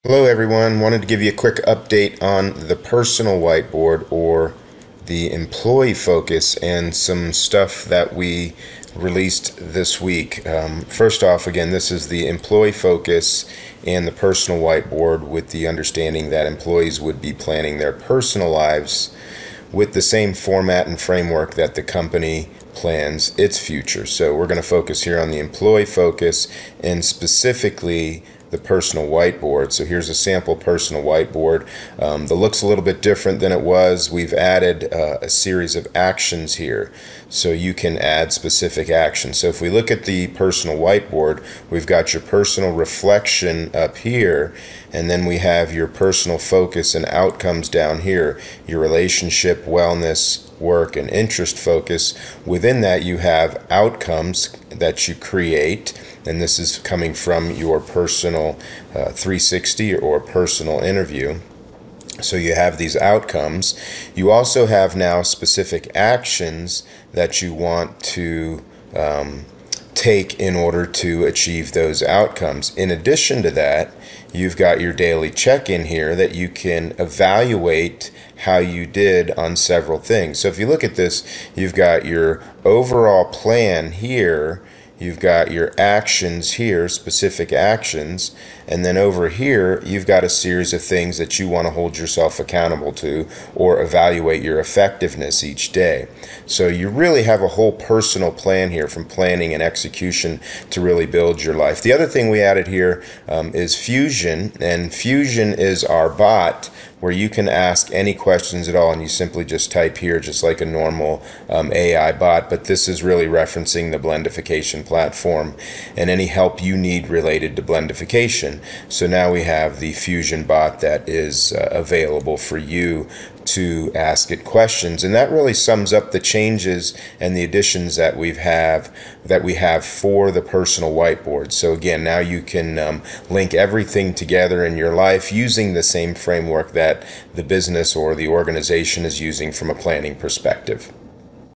Hello everyone, wanted to give you a quick update on the personal whiteboard or the employee focus and some stuff that we released this week. First off, again, this is the employee focus and the personal whiteboard with the understanding that employees would be planning their personal lives with the same format and framework that the company plans its future. So we're going to focus here on the employee focus and specifically the personal whiteboard. So here's a sample personal whiteboard. The look's a little bit different than it was. We've added a series of actions here, so you can add specific actions. So if we look at the personal whiteboard, we've got your personal reflection up here, and then we have your personal focus and outcomes down here, your relationship, wellness, work, and interest focus. Within that, you have outcomes that you create, and this is coming from your personal 360 or personal interview. So you have these outcomes. You also have now specific actions that you want to take in order to achieve those outcomes. In addition to that, you've got your daily check-in here that you can evaluate how you did on several things. So if you look at this, you've got your overall plan here, you've got your actions here, specific actions, and then over here you've got a series of things that you want to hold yourself accountable to or evaluate your effectiveness each day. So you really have a whole personal plan here, from planning and execution to really build your life. The other thing we added here is Fusion, and Fusion is our bot where you can ask any questions at all, and you simply just type here just like a normal AI bot, but this is really referencing the Blendification platform and any help you need related to Blendification. So now we have the Fusion bot that is available for you to ask it questions, and that really sums up the changes and the additions that we have for the personal whiteboard. So again, now you can link everything together in your life using the same framework that the business or the organization is using from a planning perspective.